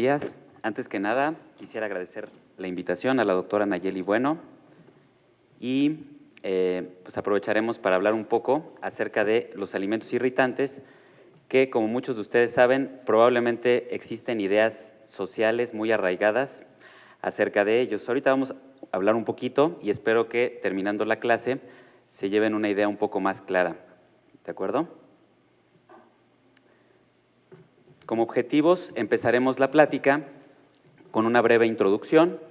días. Antes que nada, quisiera agradecer la invitación a la doctora Nayeli Bueno y pues aprovecharemos para hablar un poco acerca de los alimentos irritantes, que como muchos de ustedes saben, probablemente existen ideas sociales muy arraigadas acerca de ellos. Ahorita vamos a hablar un poquito y espero que terminando la clase se lleven una idea un poco más clara, ¿de acuerdo? Como objetivos, empezaremos la plática con una breve introducción.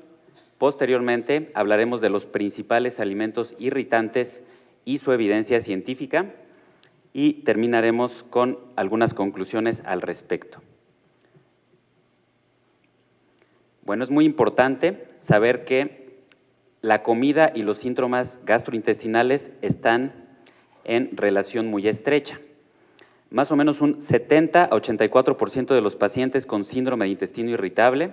Posteriormente, hablaremos de los principales alimentos irritantes y su evidencia científica y terminaremos con algunas conclusiones al respecto. Bueno, es muy importante saber que la comida y los síntomas gastrointestinales están en relación muy estrecha. Más o menos un 70 a 84% de los pacientes con síndrome de intestino irritable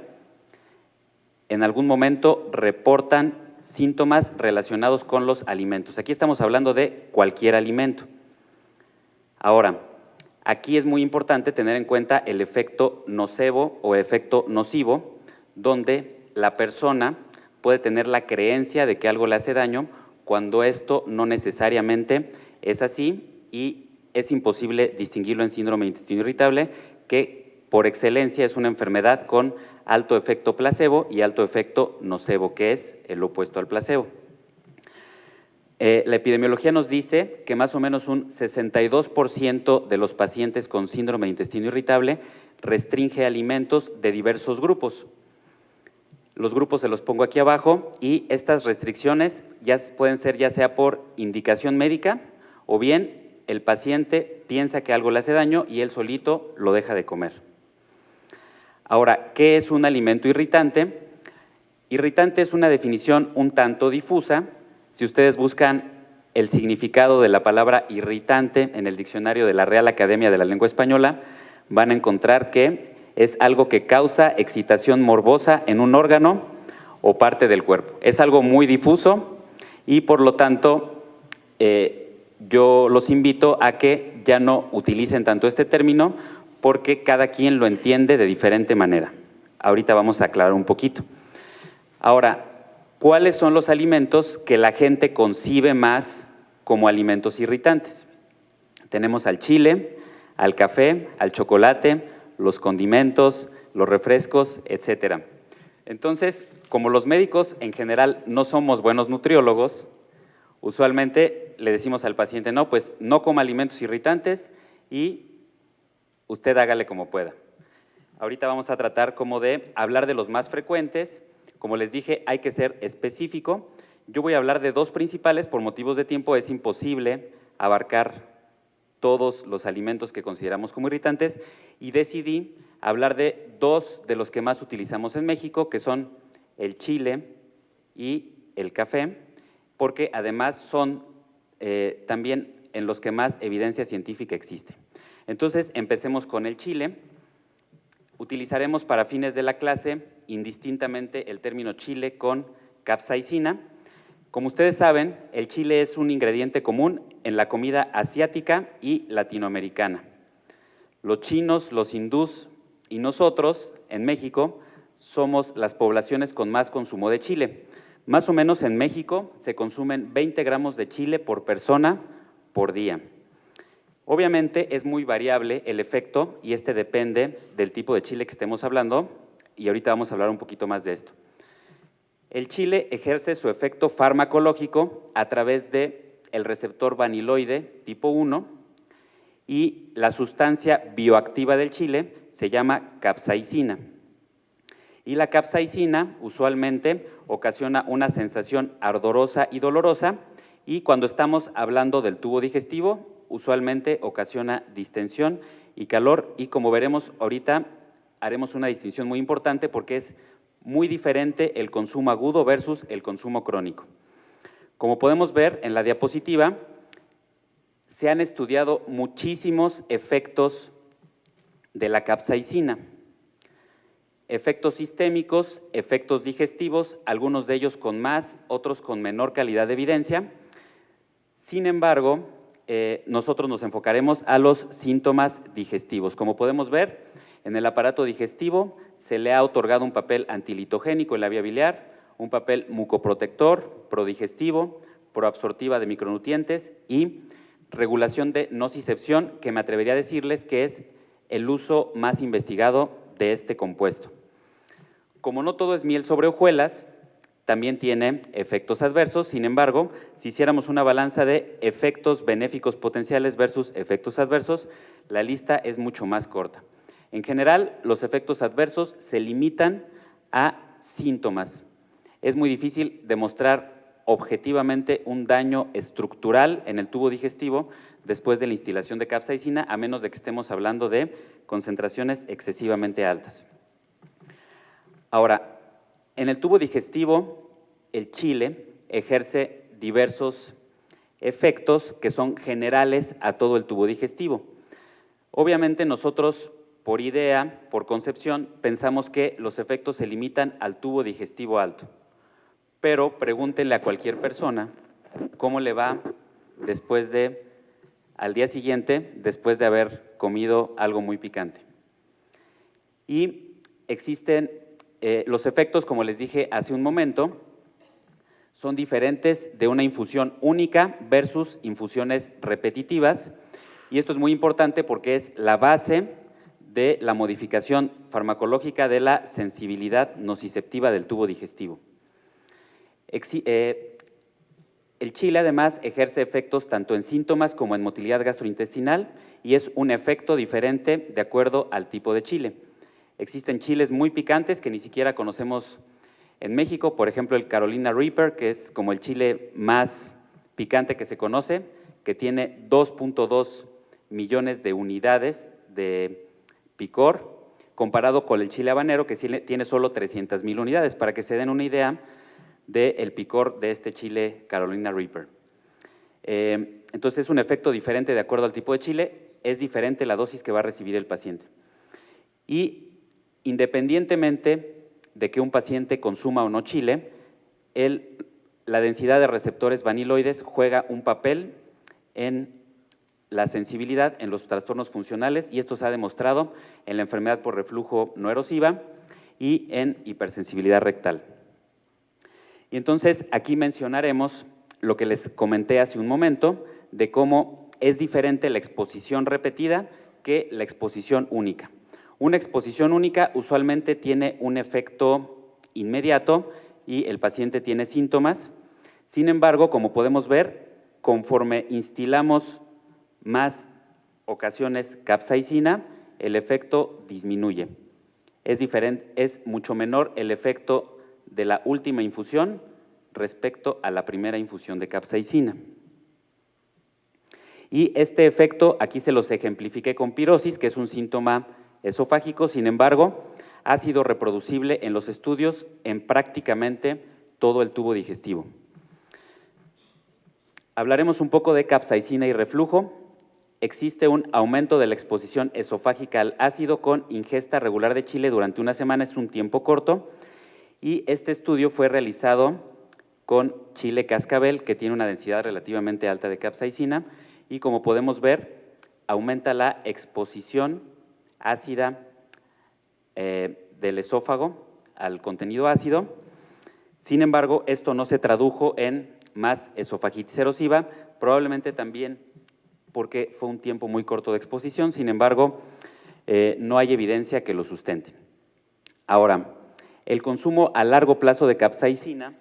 en algún momento reportan síntomas relacionados con los alimentos. Aquí estamos hablando de cualquier alimento. Ahora, aquí es muy importante tener en cuenta el efecto nocebo o efecto nocivo, donde la persona puede tener la creencia de que algo le hace daño cuando esto no necesariamente es así y es imposible distinguirlo en síndrome de intestino irritable, que por excelencia es una enfermedad con alto efecto placebo y alto efecto nocebo, que es el opuesto al placebo. La epidemiología nos dice que más o menos un 62% de los pacientes con síndrome de intestino irritable restringe alimentos de diversos grupos. Los grupos se los pongo aquí abajo y estas restricciones ya pueden ser ya sea por indicación médica o bien el paciente piensa que algo le hace daño y él solito lo deja de comer. Ahora, ¿qué es un alimento irritante? Irritante es una definición un tanto difusa. Si ustedes buscan el significado de la palabra irritante en el diccionario de la Real Academia de la Lengua Española, van a encontrar que es algo que causa excitación morbosa en un órgano o parte del cuerpo. Es algo muy difuso y por lo tanto yo los invito a que ya no utilicen tanto este término porque cada quien lo entiende de diferente manera. Ahorita vamos a aclarar un poquito. Ahora, ¿cuáles son los alimentos que la gente concibe más como alimentos irritantes? Tenemos al chile, al café, al chocolate, los condimentos, los refrescos, etcétera. Entonces, como los médicos en general no somos buenos nutriólogos, usualmente le decimos al paciente, no, pues no coma alimentos irritantes y usted hágale como pueda. Ahorita vamos a tratar como de hablar de los más frecuentes. Como les dije, hay que ser específico. Yo voy a hablar de dos principales, por motivos de tiempo es imposible abarcar todos los alimentos que consideramos como irritantes y decidí hablar de dos de los que más utilizamos en México, que son el chile y el café, porque además son también en los que más evidencia científica existe. Entonces, empecemos con el chile. Utilizaremos para fines de la clase indistintamente el término chile con capsaicina. Como ustedes saben, el chile es un ingrediente común en la comida asiática y latinoamericana. Los chinos, los hindús y nosotros, en México, somos las poblaciones con más consumo de chile. Más o menos en México se consumen 20 gramos de chile por persona por día. Obviamente es muy variable el efecto y este depende del tipo de chile que estemos hablando y ahorita vamos a hablar un poquito más de esto. El chile ejerce su efecto farmacológico a través del receptor vaniloide tipo 1 y la sustancia bioactiva del chile se llama capsaicina. Y la capsaicina usualmente ocasiona una sensación ardorosa y dolorosa y cuando estamos hablando del tubo digestivo usualmente ocasiona distensión y calor y como veremos ahorita haremos una distinción muy importante porque es muy diferente el consumo agudo versus el consumo crónico. Como podemos ver en la diapositiva, se han estudiado muchísimos efectos de la capsaicina. Efectos sistémicos, efectos digestivos, algunos de ellos con más, otros con menor calidad de evidencia. Sin embargo, nosotros nos enfocaremos a los síntomas digestivos. Como podemos ver, en el aparato digestivo se le ha otorgado un papel antilitogénico en la vía biliar, un papel mucoprotector, prodigestivo, proabsortiva de micronutrientes y regulación de nocicepción, que me atrevería a decirles que es el uso más investigado de este compuesto. Como no todo es miel sobre hojuelas, también tiene efectos adversos. Sin embargo, si hiciéramos una balanza de efectos benéficos potenciales versus efectos adversos, la lista es mucho más corta. En general, los efectos adversos se limitan a síntomas. Es muy difícil demostrar objetivamente un daño estructural en el tubo digestivo después de la instilación de capsaicina, a menos de que estemos hablando de concentraciones excesivamente altas. Ahora, en el tubo digestivo, el chile ejerce diversos efectos que son generales a todo el tubo digestivo. Obviamente nosotros, por idea, por concepción, pensamos que los efectos se limitan al tubo digestivo alto. Pero pregúntenle a cualquier persona cómo le va al día siguiente, después de haber comido algo muy picante. Y existen los efectos, como les dije hace un momento, son diferentes de una infusión única versus infusiones repetitivas, y esto es muy importante porque es la base de la modificación farmacológica de la sensibilidad nociceptiva del tubo digestivo. El chile, además, ejerce efectos tanto en síntomas como en motilidad gastrointestinal, y es un efecto diferente de acuerdo al tipo de chile. Existen chiles muy picantes que ni siquiera conocemos en México, por ejemplo, el Carolina Reaper, que es como el chile más picante que se conoce, que tiene 2.2 millones de unidades de picor, comparado con el chile habanero, que tiene solo 300,000 unidades, para que se den una idea del picor de este chile Carolina Reaper. Entonces, es un efecto diferente de acuerdo al tipo de chile, es diferente la dosis que va a recibir el paciente. Y independientemente de que un paciente consuma o no chile, la densidad de receptores vaniloides juega un papel en la sensibilidad, en los trastornos funcionales, y esto se ha demostrado en la enfermedad por reflujo no erosiva y en hipersensibilidad rectal. Y entonces aquí mencionaremos lo que les comenté hace un momento, de cómo es diferente la exposición repetida que la exposición única. Una exposición única usualmente tiene un efecto inmediato y el paciente tiene síntomas. Sin embargo, como podemos ver, conforme instilamos más ocasiones capsaicina, el efecto disminuye. Es mucho menor el efecto de la última infusión respecto a la primera infusión de capsaicina. Y este efecto aquí se los ejemplifiqué con pirosis, que es un síntoma esofágico. Sin embargo, ha sido reproducible en los estudios en prácticamente todo el tubo digestivo. Hablaremos un poco de capsaicina y reflujo. Existe un aumento de la exposición esofágica al ácido con ingesta regular de chile durante una semana, es un tiempo corto, y este estudio fue realizado con chile cascabel, que tiene una densidad relativamente alta de capsaicina, y como podemos ver, aumenta la exposición ácida del esófago al contenido ácido. Sin embargo, esto no se tradujo en más esofagitis erosiva, probablemente también porque fue un tiempo muy corto de exposición. Sin embargo, no hay evidencia que lo sustente. Ahora, el consumo a largo plazo de capsaicina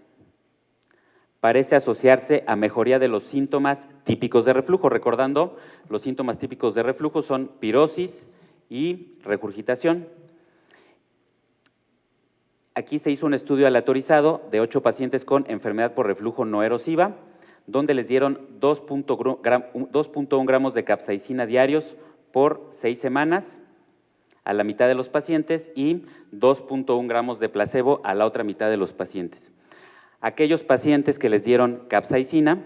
parece asociarse a mejoría de los síntomas típicos de reflujo. Recordando, los síntomas típicos de reflujo son pirosis y regurgitación. Aquí se hizo un estudio aleatorizado de 8 pacientes con enfermedad por reflujo no erosiva, donde les dieron 2.1 gramos de capsaicina diarios por 6 semanas a la mitad de los pacientes y 2.1 gramos de placebo a la otra mitad de los pacientes. Aquellos pacientes que les dieron capsaicina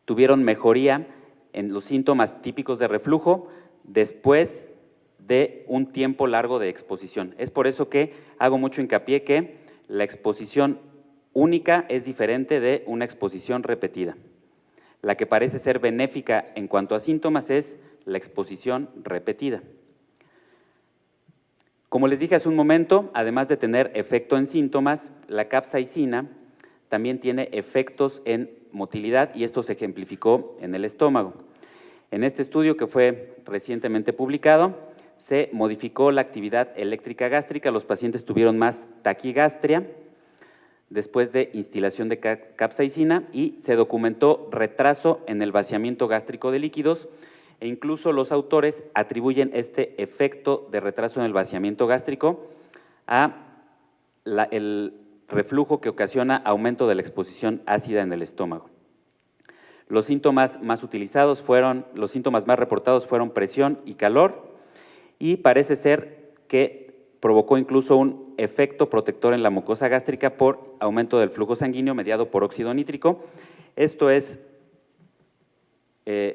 tuvieron mejoría en los síntomas típicos de reflujo después de un tiempo largo de exposición. Es por eso que hago mucho hincapié que la exposición única es diferente de una exposición repetida. La que parece ser benéfica en cuanto a síntomas es la exposición repetida. Como les dije hace un momento, además de tener efecto en síntomas, la capsaicina también tiene efectos en motilidad y esto se ejemplificó en el estómago. En este estudio que fue recientemente publicado, se modificó la actividad eléctrica gástrica, los pacientes tuvieron más taquigastria después de instilación de capsaicina y se documentó retraso en el vaciamiento gástrico de líquidos e incluso los autores atribuyen este efecto de retraso en el vaciamiento gástrico a el reflujo que ocasiona aumento de la exposición ácida en el estómago. Los síntomas más reportados fueron presión y calor y parece ser que provocó incluso un efecto protector en la mucosa gástrica por aumento del flujo sanguíneo mediado por óxido nítrico. Esto es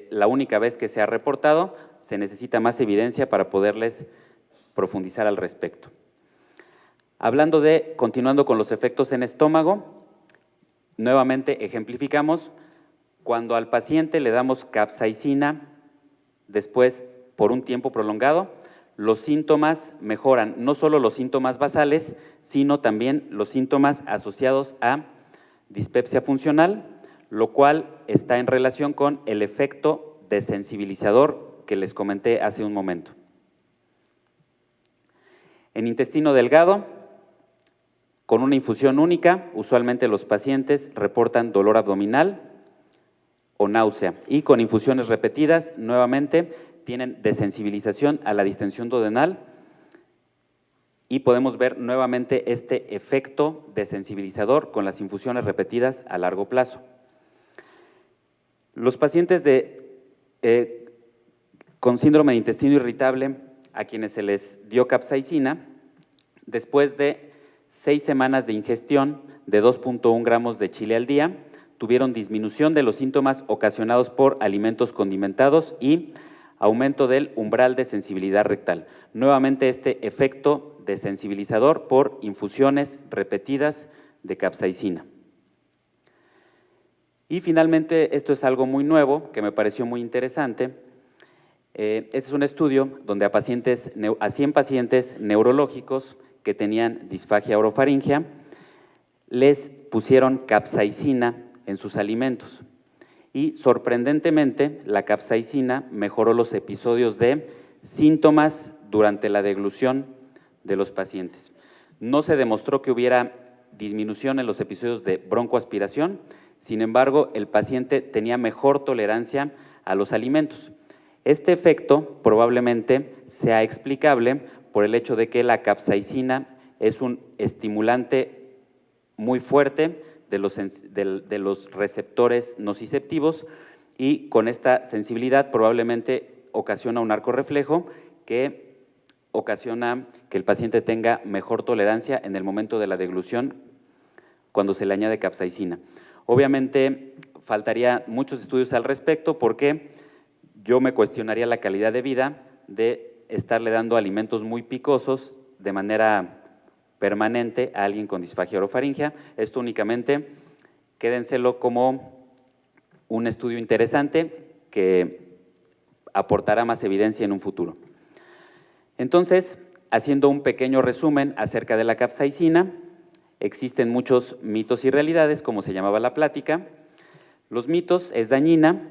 la única vez que se ha reportado, se necesita más evidencia para poderles profundizar al respecto. Continuando con los efectos en estómago, nuevamente ejemplificamos, cuando al paciente le damos capsaicina, después por un tiempo prolongado, los síntomas mejoran, no solo los síntomas basales, sino también los síntomas asociados a dispepsia funcional, lo cual está en relación con el efecto desensibilizador que les comenté hace un momento. En intestino delgado, con una infusión única, usualmente los pacientes reportan dolor abdominal o náusea, y con infusiones repetidas, nuevamente, tienen desensibilización a la distensión duodenal y podemos ver nuevamente este efecto desensibilizador con las infusiones repetidas a largo plazo. Los pacientes con síndrome de intestino irritable, a quienes se les dio capsaicina, después de 6 semanas de ingestión de 2.1 gramos de chile al día, tuvieron disminución de los síntomas ocasionados por alimentos condimentados y aumento del umbral de sensibilidad rectal. Nuevamente este efecto desensibilizador por infusiones repetidas de capsaicina. Y finalmente, esto es algo muy nuevo que me pareció muy interesante. Este es un estudio donde a 100 pacientes neurológicos que tenían disfagia orofaringea les pusieron capsaicina en sus alimentos. Y sorprendentemente, la capsaicina mejoró los episodios de síntomas durante la deglución de los pacientes. No se demostró que hubiera disminución en los episodios de broncoaspiración, sin embargo, el paciente tenía mejor tolerancia a los alimentos. Este efecto probablemente sea explicable por el hecho de que la capsaicina es un estimulante muy fuerte de los receptores nociceptivos y con esta sensibilidad probablemente ocasiona un arco reflejo que ocasiona que el paciente tenga mejor tolerancia en el momento de la deglución cuando se le añade capsaicina. Obviamente faltaría muchos estudios al respecto porque yo me cuestionaría la calidad de vida de estarle dando alimentos muy picosos de manera permanente a alguien con disfagia orofaringea. Esto únicamente quédenselo como un estudio interesante que aportará más evidencia en un futuro. Entonces, haciendo un pequeño resumen acerca de la capsaicina, existen muchos mitos y realidades, como se llamaba la plática. Los mitos es dañina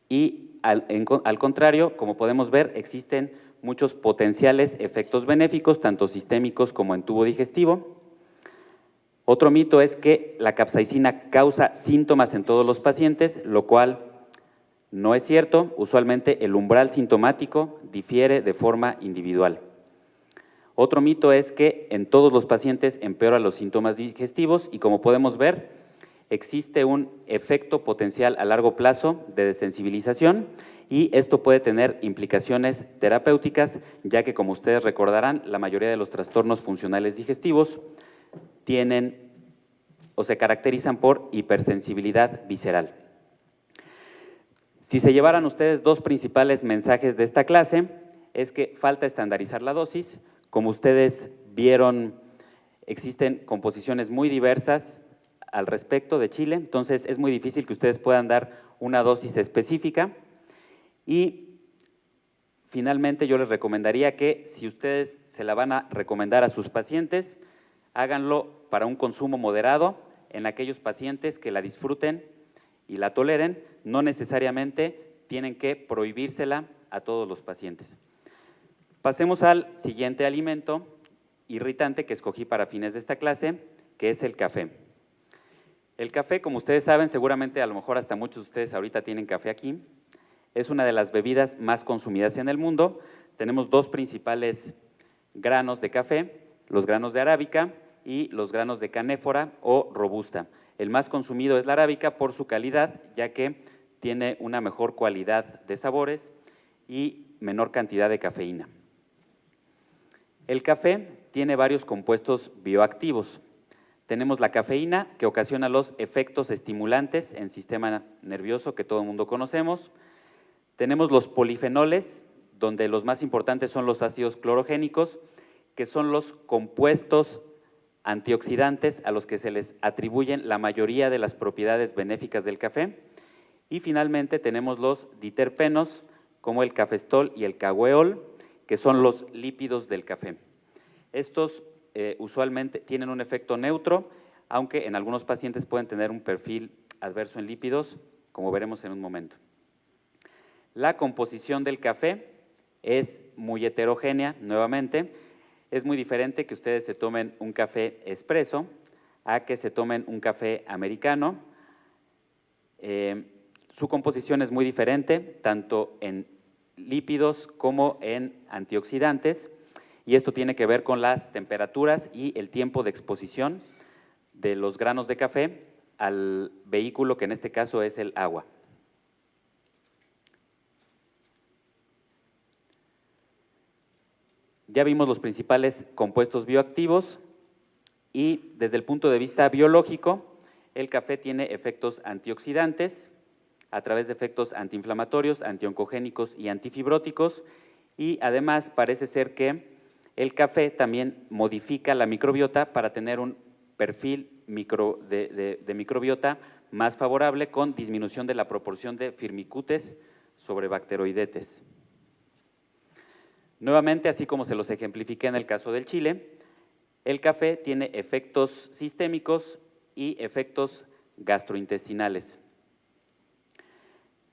y al contrario, como podemos ver, existen muchos potenciales efectos benéficos, tanto sistémicos como en tubo digestivo. Otro mito es que la capsaicina causa síntomas en todos los pacientes, lo cual no es cierto. Usualmente el umbral sintomático difiere de forma individual. Otro mito es que en todos los pacientes empeora los síntomas digestivos y como podemos ver, existe un efecto potencial a largo plazo de desensibilización y esto puede tener implicaciones terapéuticas, ya que como ustedes recordarán, la mayoría de los trastornos funcionales digestivos tienen o se caracterizan por hipersensibilidad visceral. Si se llevaran ustedes dos principales mensajes de esta clase, es que falta estandarizar la dosis. Como ustedes vieron, existen composiciones muy diversas al respecto de chile, entonces es muy difícil que ustedes puedan dar una dosis específica y Finalmente, yo les recomendaría que si ustedes se la van a recomendar a sus pacientes, háganlo para un consumo moderado en aquellos pacientes que la disfruten y la toleren. No necesariamente tienen que prohibírsela a todos los pacientes. Pasemos al siguiente alimento irritante que escogí para fines de esta clase, que es el café. El café, como ustedes saben, seguramente a lo mejor hasta muchos de ustedes ahorita tienen café aquí, es una de las bebidas más consumidas en el mundo. Tenemos dos principales granos de café, los granos de arábica y los granos de canéfora o robusta. El más consumido es la arábica por su calidad, ya que tiene una mejor cualidad de sabores y menor cantidad de cafeína. El café tiene varios compuestos bioactivos. Tenemos la cafeína, que ocasiona los efectos estimulantes en sistema nervioso que todo el mundo conocemos. Tenemos los polifenoles, donde los más importantes son los ácidos clorogénicos, que son los compuestos antioxidantes a los que se les atribuyen la mayoría de las propiedades benéficas del café. Y finalmente tenemos los diterpenos, como el cafestol y el cagueol, que son los lípidos del café. Estos usualmente tienen un efecto neutro, aunque en algunos pacientes pueden tener un perfil adverso en lípidos, como veremos en un momento. La composición del café es muy heterogénea, nuevamente. Es muy diferente que ustedes se tomen un café expreso a que se tomen un café americano. Su composición es muy diferente, tanto en lípidos como en antioxidantes, y esto tiene que ver con las temperaturas y el tiempo de exposición de los granos de café al vehículo, que en este caso es el agua. Ya vimos los principales compuestos bioactivos y desde el punto de vista biológico, el café tiene efectos antioxidantes a través de efectos antiinflamatorios, antioncogénicos y antifibróticos, y además parece ser que el café también modifica la microbiota para tener un perfil de microbiota más favorable, con disminución de la proporción de firmicutes sobre bacteroidetes. Nuevamente, así como se los ejemplifiqué en el caso del chile, el café tiene efectos sistémicos y efectos gastrointestinales.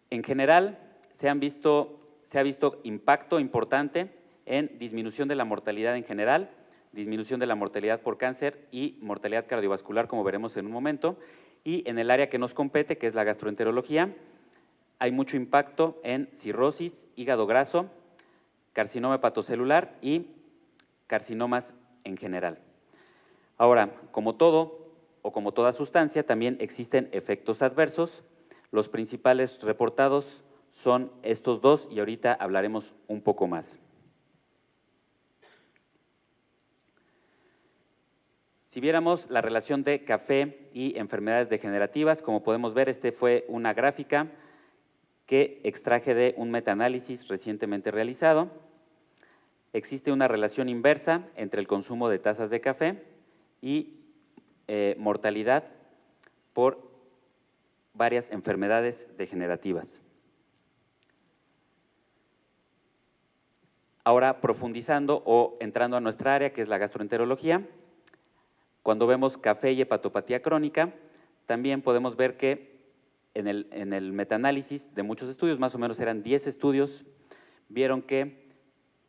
En general, se ha visto impacto importante en disminución de la mortalidad en general, disminución de la mortalidad por cáncer y mortalidad cardiovascular, como veremos en un momento, y en el área que nos compete, que es la gastroenterología, hay mucho impacto en cirrosis, hígado graso, carcinoma hepatocelular y carcinomas en general. Ahora, como todo o como toda sustancia, también existen efectos adversos. Los principales reportados son estos dos y ahorita hablaremos un poco más. Si viéramos la relación de café y enfermedades degenerativas, como podemos ver, fue una gráfica que extraje de un metaanálisis recientemente realizado. Existe una relación inversa entre el consumo de tazas de café y mortalidad por varias enfermedades degenerativas. Ahora, profundizando o entrando a nuestra área, que es la gastroenterología, cuando vemos café y hepatopatía crónica, también podemos ver que en el metaanálisis de muchos estudios, más o menos eran 10 estudios, vieron que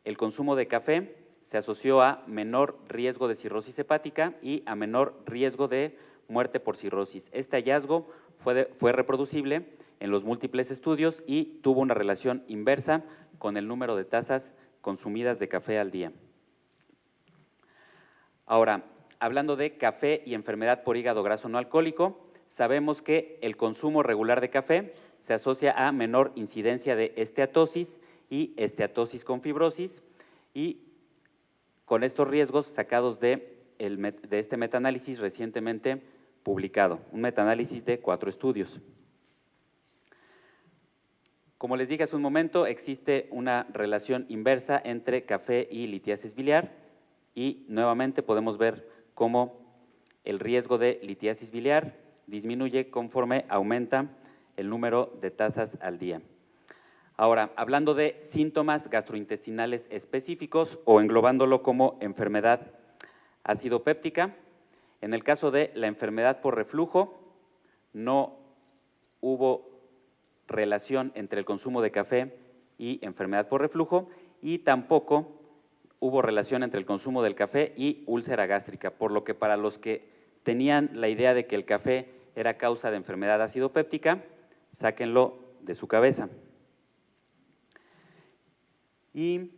el consumo de café se asoció a menor riesgo de cirrosis hepática y a menor riesgo de muerte por cirrosis. Este hallazgo fue reproducible en los múltiples estudios y tuvo una relación inversa con el número de tazas consumidas de café al día. Ahora, hablando de café y enfermedad por hígado graso no alcohólico, sabemos que el consumo regular de café se asocia a menor incidencia de esteatosis y esteatosis con fibrosis, y con estos riesgos sacados de este metaanálisis recientemente publicado, un metaanálisis de 4 estudios. Como les dije hace un momento, existe una relación inversa entre café y litiasis biliar, y nuevamente podemos ver cómo el riesgo de litiasis biliar disminuye conforme aumenta el número de tazas al día. Ahora, hablando de síntomas gastrointestinales específicos o englobándolo como enfermedad ácido péptica, en el caso de la enfermedad por reflujo, no hubo relación entre el consumo de café y enfermedad por reflujo, y tampoco hubo relación entre el consumo del café y úlcera gástrica, por lo que para los que tenían la idea de que el café era causa de enfermedad ácido péptica, sáquenlo de su cabeza. Y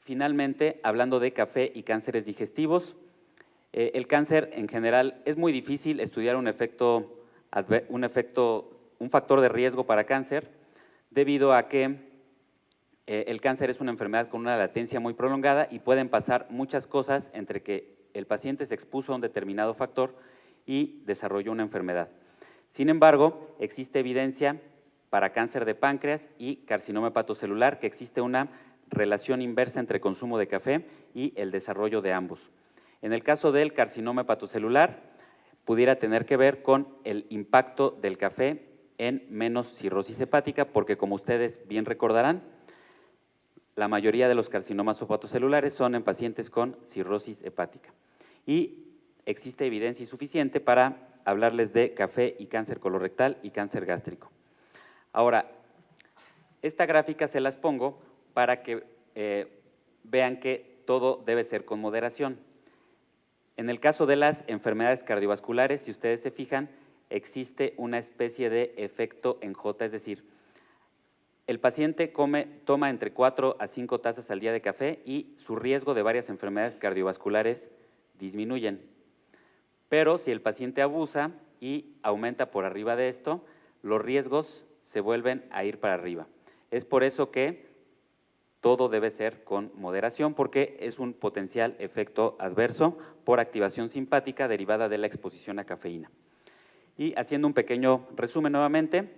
finalmente, hablando de café y cánceres digestivos, el cáncer en general es muy difícil estudiar un factor de riesgo para cáncer, debido a que el cáncer es una enfermedad con una latencia muy prolongada y pueden pasar muchas cosas entre que el paciente se expuso a un determinado factor y desarrolló una enfermedad. Sin embargo, existe evidencia para cáncer de páncreas y carcinoma hepatocelular que existe una relación inversa entre consumo de café y el desarrollo de ambos. En el caso del carcinoma hepatocelular, pudiera tener que ver con el impacto del café en menos cirrosis hepática, porque como ustedes bien recordarán, la mayoría de los carcinomas hepatocelulares son en pacientes con cirrosis hepática. Y existe evidencia insuficiente para hablarles de café y cáncer colorectal y cáncer gástrico. Ahora, esta gráfica se las pongo para que vean que todo debe ser con moderación. En el caso de las enfermedades cardiovasculares, si ustedes se fijan, existe una especie de efecto en J, es decir, el paciente toma entre 4 a 5 tazas al día de café y su riesgo de varias enfermedades cardiovasculares disminuyen. Pero si el paciente abusa y aumenta por arriba de esto, los riesgos se vuelven a ir para arriba. Es por eso que todo debe ser con moderación, porque es un potencial efecto adverso por activación simpática derivada de la exposición a cafeína. Y haciendo un pequeño resumen nuevamente,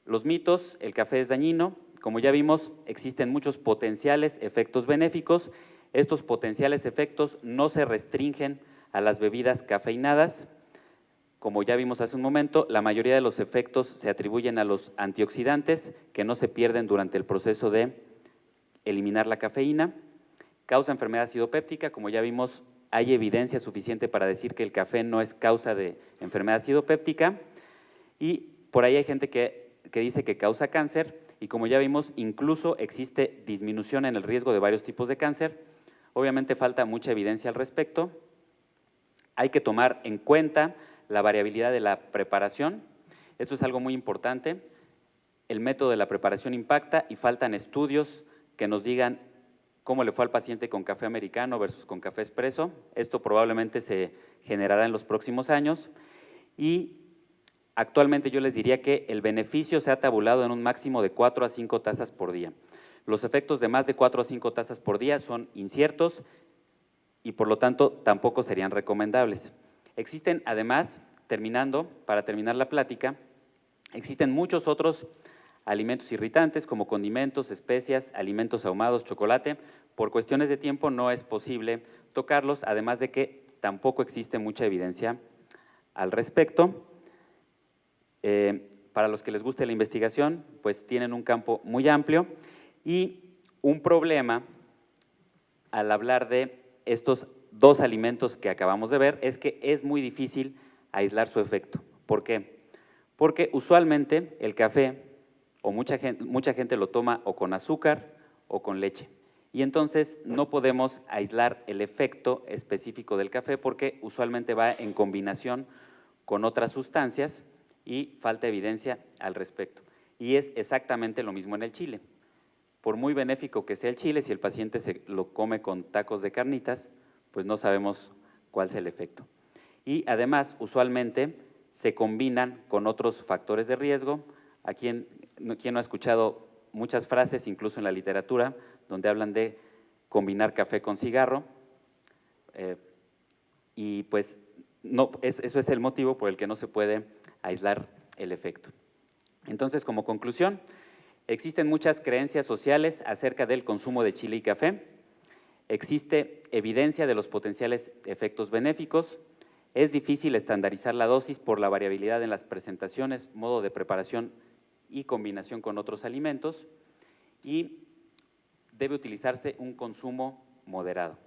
los mitos: el café es dañino. Como ya vimos, existen muchos potenciales efectos benéficos. Estos potenciales efectos no se restringen a las bebidas cafeinadas. Como ya vimos hace un momento, la mayoría de los efectos se atribuyen a los antioxidantes, que no se pierden durante el proceso de eliminar la cafeína. Causa enfermedad acidopéptica. Como ya vimos, hay evidencia suficiente para decir que el café no es causa de enfermedad acidopéptica. Y por ahí hay gente que dice que causa cáncer, y como ya vimos, incluso existe disminución en el riesgo de varios tipos de cáncer. Obviamente falta mucha evidencia al respecto. Hay que tomar en cuenta la variabilidad de la preparación. Esto es algo muy importante. El método de la preparación impacta y faltan estudios que nos digan cómo le fue al paciente con café americano versus con café expreso. Esto probablemente se generará en los próximos años. Y actualmente yo les diría que el beneficio se ha tabulado en un máximo de 4 a 5 tazas por día. Los efectos de más de 4 a 5 tazas por día son inciertos y por lo tanto tampoco serían recomendables. Existen además, para terminar la plática, existen muchos otros alimentos irritantes como condimentos, especias, alimentos ahumados, chocolate. Por cuestiones de tiempo no es posible tocarlos, además de que tampoco existe mucha evidencia al respecto. Para los que les guste la investigación, pues tienen un campo muy amplio, y un problema al hablar de estos dos alimentos que acabamos de ver es que es muy difícil aislar su efecto. ¿Por qué? Porque usualmente el café, o mucha gente lo toma o con azúcar o con leche, y entonces no podemos aislar el efecto específico del café porque usualmente va en combinación con otras sustancias y falta evidencia al respecto. Y es exactamente lo mismo en el chile. Por muy benéfico que sea el chile, si el paciente se lo come con tacos de carnitas, pues no sabemos cuál es el efecto. Y además, usualmente se combinan con otros factores de riesgo. ¿Quién no ha escuchado muchas frases, incluso en la literatura, donde hablan de combinar café con cigarro? Y pues no, eso es el motivo por el que no se puede aislar el efecto. Entonces, como conclusión, existen muchas creencias sociales acerca del consumo de chile y café. Existe evidencia de los potenciales efectos benéficos. Es difícil estandarizar la dosis por la variabilidad en las presentaciones, modo de preparación y combinación con otros alimentos, y debe utilizarse un consumo moderado.